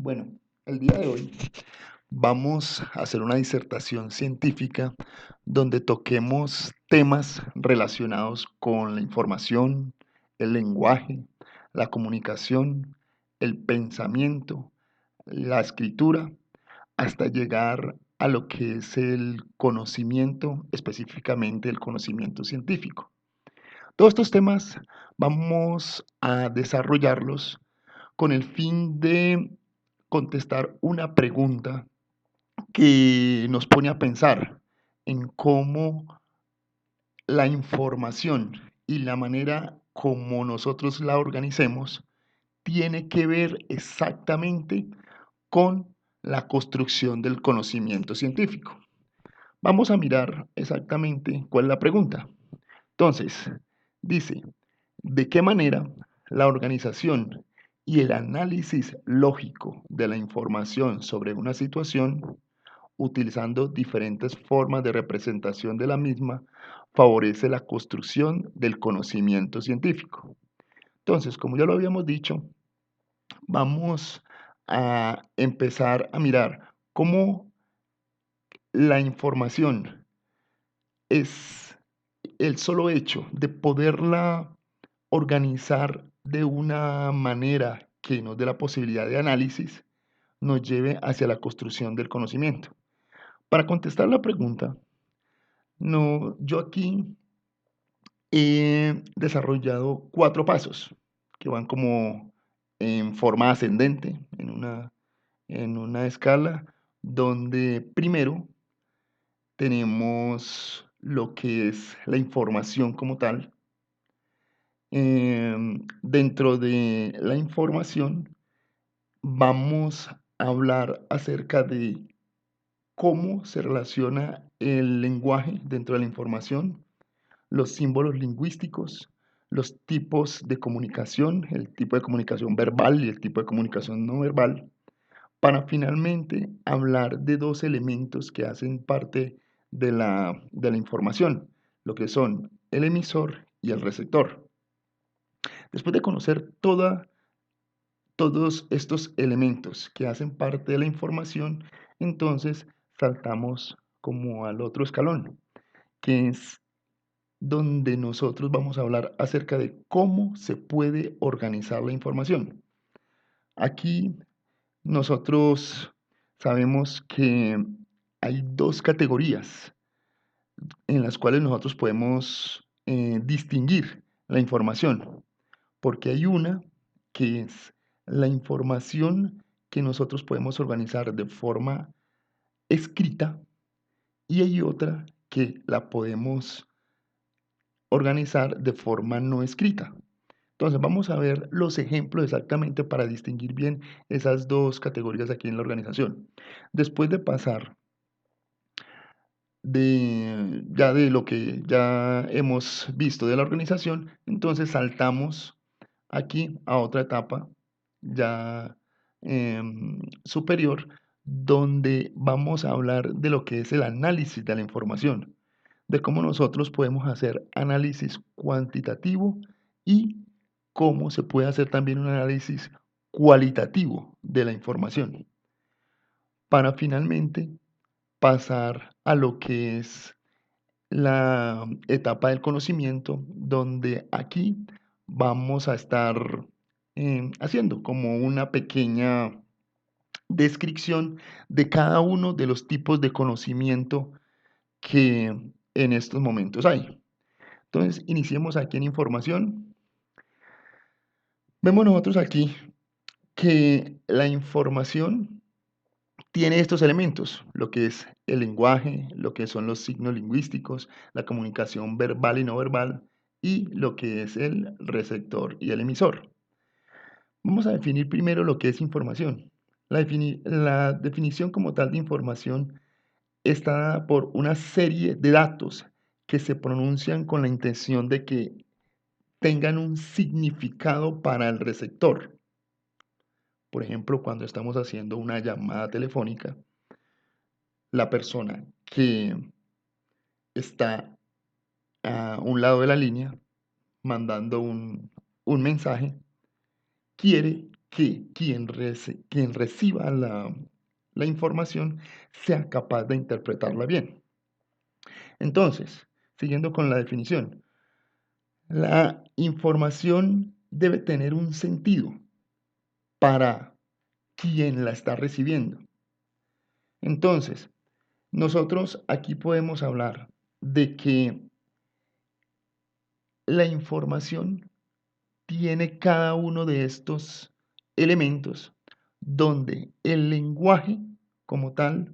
Bueno, el día de hoy vamos a hacer una disertación científica donde toquemos temas relacionados con la información, el lenguaje, la comunicación, el pensamiento, la escritura, hasta llegar a lo que es el conocimiento, específicamente el conocimiento científico. Todos estos temas vamos a desarrollarlos con el fin de contestar una pregunta que nos pone a pensar en cómo la información y la manera como nosotros la organicemos tiene que ver exactamente con la construcción del conocimiento científico. Vamos a mirar exactamente cuál es la pregunta. Entonces, dice, ¿de qué manera la organización y el análisis lógico de la información sobre una situación, utilizando diferentes formas de representación de la misma, favorece la construcción del conocimiento científico? Entonces, como ya lo habíamos dicho, vamos a empezar a mirar cómo la información es el solo hecho de poderla organizar de una manera que nos dé la posibilidad de análisis, nos lleve hacia la construcción del conocimiento. Para contestar la pregunta, no, yo aquí he desarrollado 4 pasos que van como en forma ascendente, en una escala, donde primero tenemos lo que es la información como tal. Dentro de la información vamos a hablar acerca de cómo se relaciona el lenguaje dentro de la información, los símbolos lingüísticos, los tipos de comunicación, el tipo de comunicación verbal y el tipo de comunicación no verbal, para finalmente hablar de 2 elementos que hacen parte de la información, lo que son el emisor y el receptor. Después de conocer todos estos elementos que hacen parte de la información, entonces saltamos como al otro escalón, que es donde nosotros vamos a hablar acerca de cómo se puede organizar la información. Aquí nosotros sabemos que hay 2 categorías en las cuales nosotros podemos distinguir la información, porque hay una que es la información que nosotros podemos organizar de forma escrita y hay otra que la podemos organizar de forma no escrita. Entonces vamos a ver los ejemplos exactamente para distinguir bien esas 2 categorías aquí en la organización. Después de pasar de lo que ya hemos visto de la organización, entonces saltamos aquí a otra etapa ya superior, donde vamos a hablar de lo que es el análisis de la información, de cómo nosotros podemos hacer análisis cuantitativo y cómo se puede hacer también un análisis cualitativo de la información, para finalmente pasar a lo que es la etapa del conocimiento, donde aquí vamos a estar haciendo como una pequeña descripción de cada uno de los tipos de conocimiento que en estos momentos hay. Entonces, iniciemos aquí en información. Vemos nosotros aquí que la información tiene estos elementos, lo que es el lenguaje, lo que son los signos lingüísticos, la comunicación verbal y no verbal, y lo que es el receptor y el emisor. Vamos a definir primero lo que es información. La definición como tal de información está dada por una serie de datos que se pronuncian con la intención de que tengan un significado para el receptor. Por ejemplo, cuando estamos haciendo una llamada telefónica, la persona que está a un lado de la línea mandando un mensaje quiere que quien reciba la información sea capaz de interpretarla bien. Entonces, siguiendo con la definición, la información debe tener un sentido para quien la está recibiendo. Entonces, nosotros aquí podemos hablar de que la información tiene cada uno de estos elementos donde el lenguaje como tal,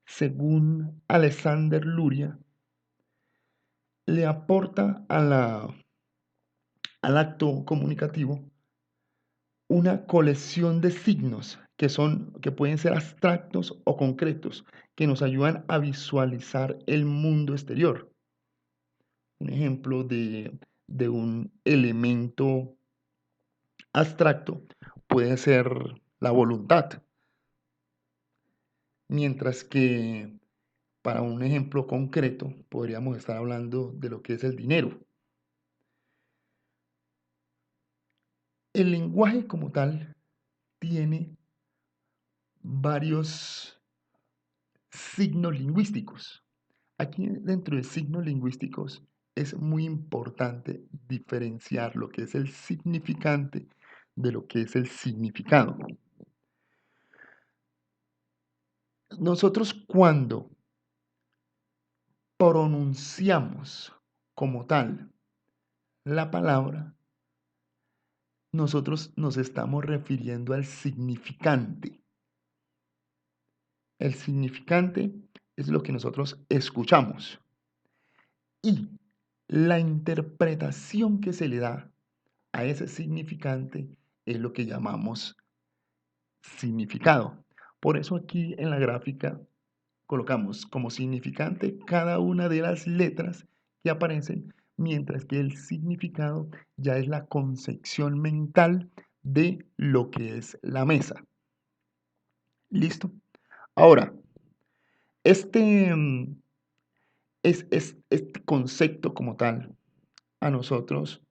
según Alexander Luria, le aporta al acto comunicativo una colección de signos que pueden ser abstractos o concretos, que nos ayudan a visualizar el mundo exterior. Un ejemplo de un elemento abstracto puede ser la voluntad, mientras que para un ejemplo concreto podríamos estar hablando de lo que es el dinero. El lenguaje como tal tiene varios signos lingüísticos. Aquí dentro de signos lingüísticos es muy importante diferenciar lo que es el significante de lo que es el significado. Nosotros cuando pronunciamos como tal la palabra, nosotros nos estamos refiriendo al significante. El significante es lo que nosotros escuchamos y la interpretación que se le da a ese significante es lo que llamamos significado. Por eso aquí en la gráfica colocamos como significante cada una de las letras que aparecen, mientras que el significado ya es la concepción mental de lo que es la mesa. ¿Listo? Ahora, este, este concepto como tal a nosotros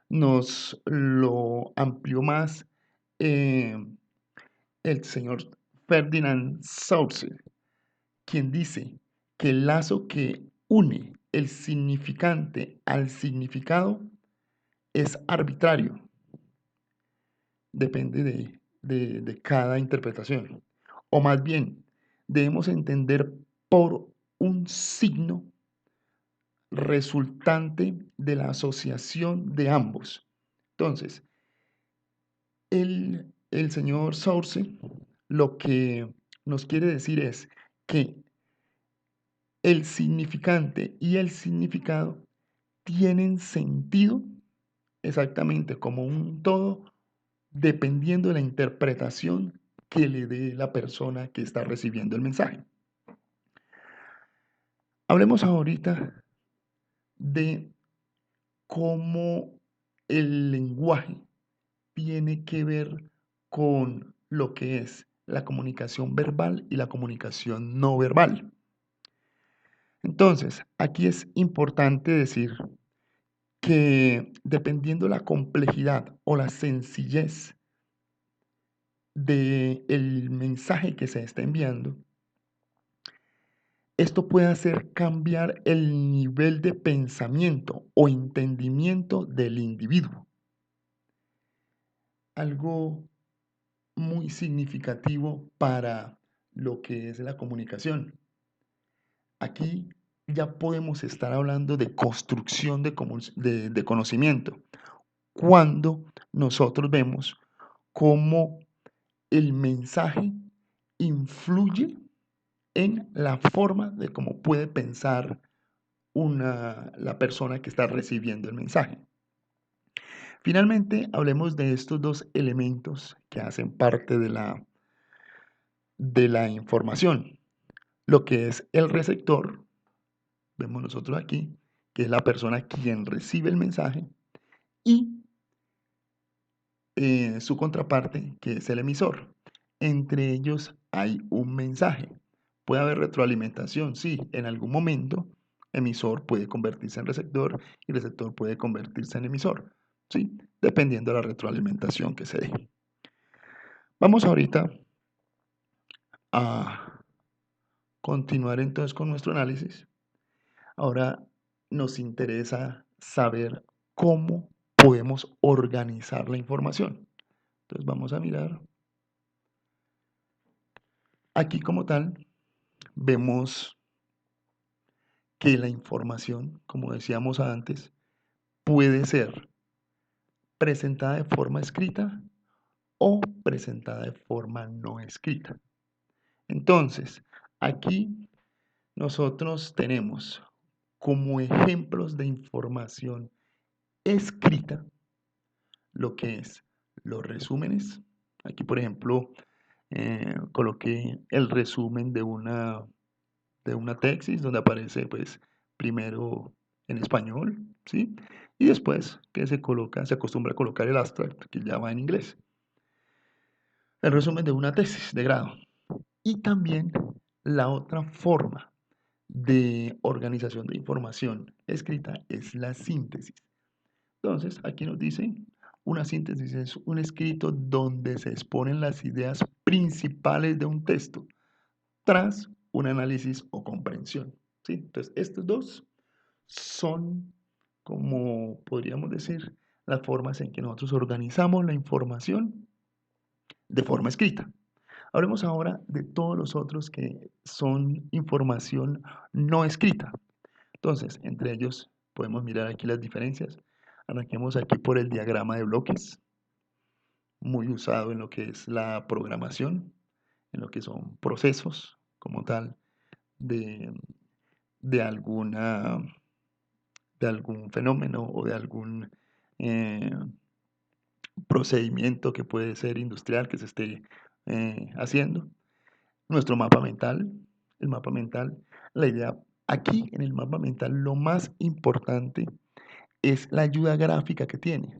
nos lo amplió más eh, el señor Ferdinand Saussure, quien dice que el lazo que une el significante al significado es arbitrario, depende de cada interpretación. O más bien, debemos entender por un signo resultante de la asociación de ambos. Entonces, el señor Sauce lo que nos quiere decir es que el significante y el significado tienen sentido exactamente como un todo, dependiendo de la interpretación que le dé la persona que está recibiendo el mensaje. Hablemos ahorita de cómo el lenguaje tiene que ver con lo que es la comunicación verbal y la comunicación no verbal. Entonces, aquí es importante decir que dependiendo la complejidad o la sencillez del mensaje que se está enviando, esto puede hacer cambiar el nivel de pensamiento o entendimiento del individuo. Algo muy significativo para lo que es la comunicación. Aquí ya podemos estar hablando de construcción de conocimiento, cuando nosotros vemos cómo el mensaje influye en la forma de cómo puede pensar la persona que está recibiendo el mensaje. Finalmente, hablemos de estos dos elementos que hacen parte de la información. Lo que es el receptor, vemos nosotros aquí, que es la persona quien recibe el mensaje, y su contraparte, que es el emisor. Entre ellos hay un mensaje. Puede haber retroalimentación, sí, en algún momento emisor puede convertirse en receptor y receptor puede convertirse en emisor, ¿sí? dependiendo de la retroalimentación que se dé. Vamos ahorita a continuar entonces con nuestro análisis. Ahora nos interesa saber cómo podemos organizar la información. Entonces vamos a mirar. Aquí como tal, vemos que la información, como decíamos antes, puede ser presentada de forma escrita o presentada de forma no escrita. Entonces, aquí nosotros tenemos como ejemplos de información escrita lo que es los resúmenes. Aquí, por ejemplo, coloqué el resumen de una tesis donde aparece, pues, primero en español, ¿sí? Y después que se acostumbra a colocar el abstract, que ya va en inglés. El resumen de una tesis de grado. Y también la otra forma de organización de información escrita es la síntesis. Entonces, aquí nos dice, una síntesis es un escrito donde se exponen las ideas principales de un texto tras un análisis o comprensión. ¿Sí? Entonces, estos dos son, como podríamos decir, las formas en que nosotros organizamos la información de forma escrita. Hablemos ahora de todos los otros que son información no escrita. Entonces, entre ellos podemos mirar aquí las diferencias. Arranquemos aquí por el diagrama de bloques, muy usado en lo que es la programación, en lo que son procesos como tal de, de, alguna, de algún fenómeno o de algún eh, procedimiento que puede ser industrial que se esté haciendo. Nuestro mapa mental, el mapa mental, la idea aquí en el mapa mental, lo más importante es la ayuda gráfica que tiene.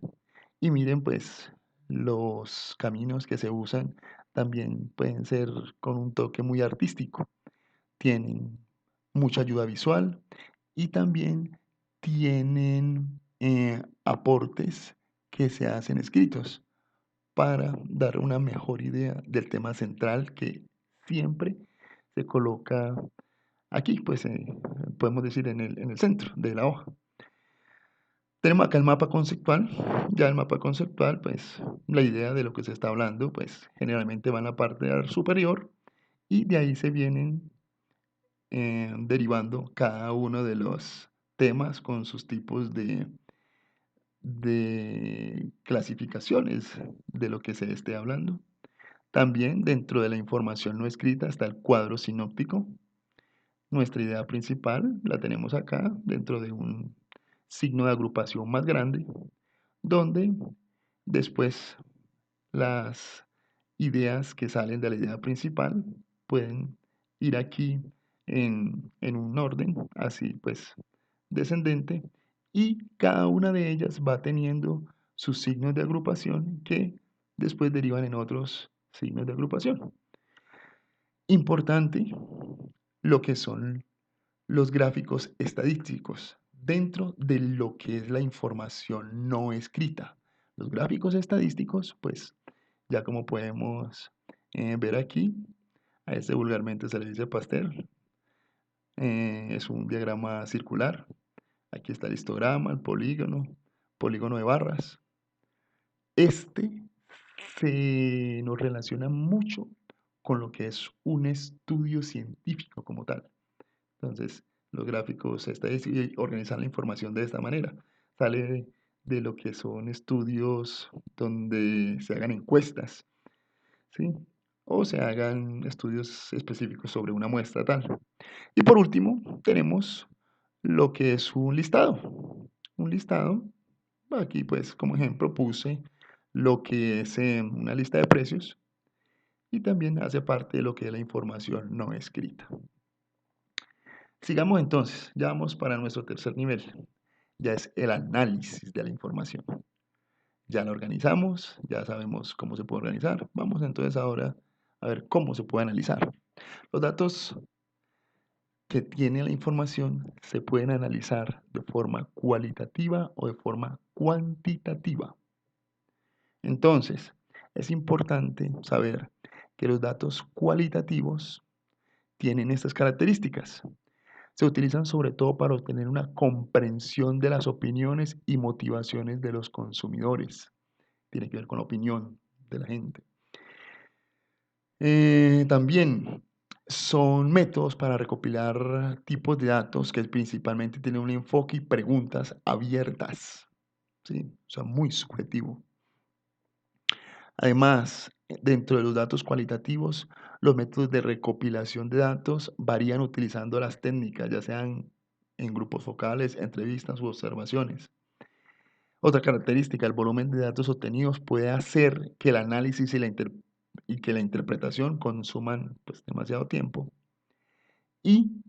Y miren, pues, los caminos que se usan también pueden ser con un toque muy artístico. Tienen mucha ayuda visual y también tienen aportes que se hacen escritos para dar una mejor idea del tema central que siempre se coloca aquí, pues podemos decir en el centro de la hoja. Tenemos acá el mapa conceptual. Ya el mapa conceptual, pues la idea de lo que se está hablando, pues generalmente va en la parte superior y de ahí se vienen derivando cada uno de los temas con sus tipos de clasificaciones de lo que se esté hablando. También dentro de la información no escrita está el cuadro sinóptico. Nuestra idea principal la tenemos acá dentro de un signo de agrupación más grande, donde después las ideas que salen de la idea principal pueden ir aquí en un orden, así pues descendente, y cada una de ellas va teniendo sus signos de agrupación que después derivan en otros signos de agrupación. Importante lo que son los gráficos estadísticos dentro de lo que es la información no escrita. Los gráficos estadísticos, pues ya como podemos ver aquí, a este vulgarmente se le dice pastel, es un diagrama circular. Aquí está el histograma, el polígono de barras. Este se nos relaciona mucho con lo que es un estudio científico como tal. Entonces, los gráficos estadísticos organizan la información de esta manera. Sale de lo que son estudios donde se hagan encuestas, ¿sí? O se hagan estudios específicos sobre una muestra tal. Y por último, tenemos lo que es un listado. Un listado, aquí pues como ejemplo puse lo que es una lista de precios y también hace parte de lo que es la información no escrita. Sigamos entonces, ya vamos para nuestro tercer nivel, ya es el análisis de la información. Ya la organizamos, ya sabemos cómo se puede organizar. Vamos entonces ahora a ver cómo se puede analizar. Los datos que tiene la información se pueden analizar de forma cualitativa o de forma cuantitativa. Entonces, es importante saber que los datos cualitativos tienen estas características. Se utilizan sobre todo para obtener una comprensión de las opiniones y motivaciones de los consumidores. Tiene que ver con la opinión de la gente. También son métodos para recopilar tipos de datos que principalmente tienen un enfoque y preguntas abiertas, ¿sí? O sea, muy subjetivo. Además, dentro de los datos cualitativos, los métodos de recopilación de datos varían utilizando las técnicas, ya sean en grupos focales, entrevistas u observaciones. Otra característica, el volumen de datos obtenidos puede hacer que el análisis y que la interpretación consuman pues, demasiado tiempo. Y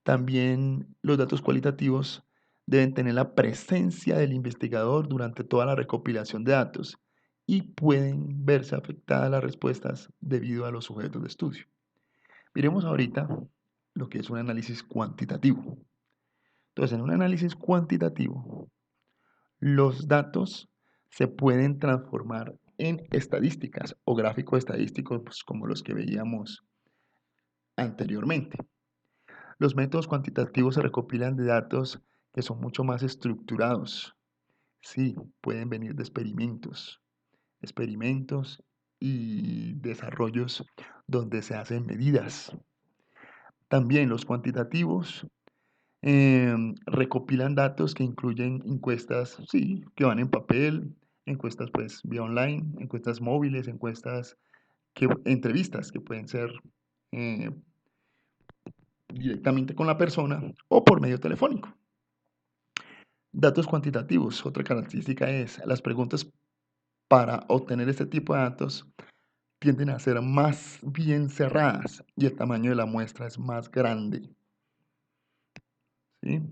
también los datos cualitativos deben tener la presencia del investigador durante toda la recopilación de datos y pueden verse afectadas las respuestas debido a los sujetos de estudio. Miremos ahorita lo que es un análisis cuantitativo. Entonces, en un análisis cuantitativo, los datos se pueden transformar en estadísticas o gráficos estadísticos pues, como los que veíamos anteriormente. Los métodos cuantitativos se recopilan de datos que son mucho más estructurados. Sí, pueden venir de experimentos y desarrollos donde se hacen medidas. También los cuantitativos recopilan datos que incluyen encuestas, sí, que van en papel, encuestas pues vía online, encuestas móviles, entrevistas que pueden ser eh, directamente con la persona o por medio telefónico. Datos cuantitativos. Otra característica es las preguntas para obtener este tipo de datos tienden a ser más bien cerradas y el tamaño de la muestra es más grande. ¿Sí?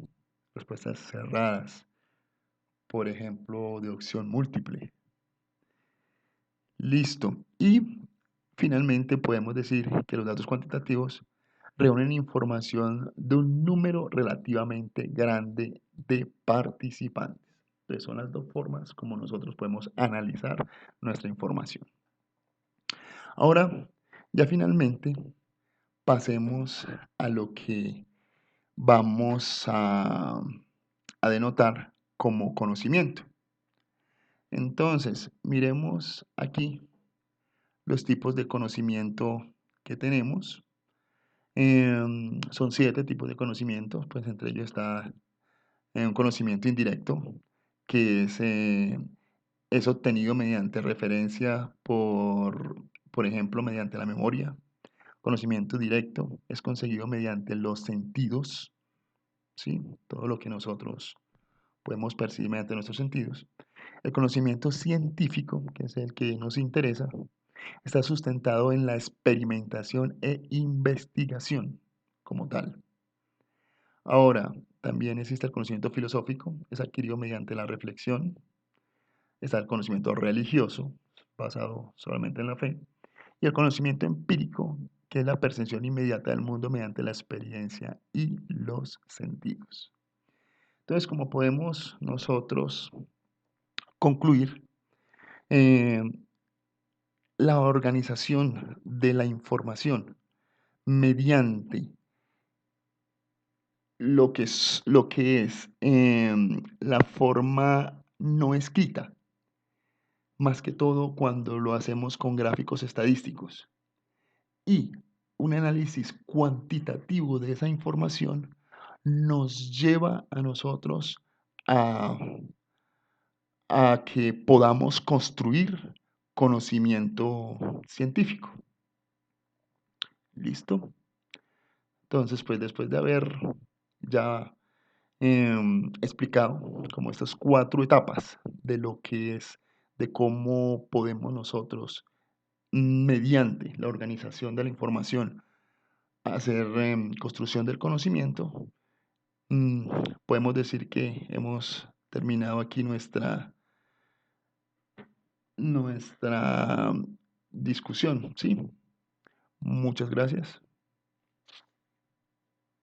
Respuestas cerradas, por ejemplo, de opción múltiple. Listo. Y finalmente podemos decir que los datos cuantitativos reúnen información de un número relativamente grande de participantes. Entonces son las dos formas como nosotros podemos analizar nuestra información. Ahora, ya finalmente, pasemos a lo que vamos a denotar como conocimiento. Entonces, miremos aquí los tipos de conocimiento que tenemos. Son 7 tipos de conocimiento, pues entre ellos está un conocimiento indirecto, que es obtenido mediante referencia por ejemplo, mediante la memoria. Conocimiento directo es conseguido mediante los sentidos, ¿sí? Todo lo que nosotros podemos percibir mediante nuestros sentidos. El conocimiento científico, que es el que nos interesa, está sustentado en la experimentación e investigación como tal. Ahora, también existe el conocimiento filosófico, es adquirido mediante la reflexión. Está el conocimiento religioso, basado solamente en la fe. Y el conocimiento empírico, que es la percepción inmediata del mundo mediante la experiencia y los sentidos. Entonces, como podemos nosotros concluir, eh, la organización de la información mediante lo que es la forma no escrita, más que todo cuando lo hacemos con gráficos estadísticos. Y un análisis cuantitativo de esa información nos lleva a nosotros a, a que podamos construir conocimiento científico. ¿Listo? Entonces, pues después de haber ya explicado como estas 4 etapas de lo que es, de cómo podemos nosotros, mediante la organización de la información, hacer construcción del conocimiento, mm, podemos decir que hemos terminado aquí nuestra discusión, ¿sí? Muchas gracias.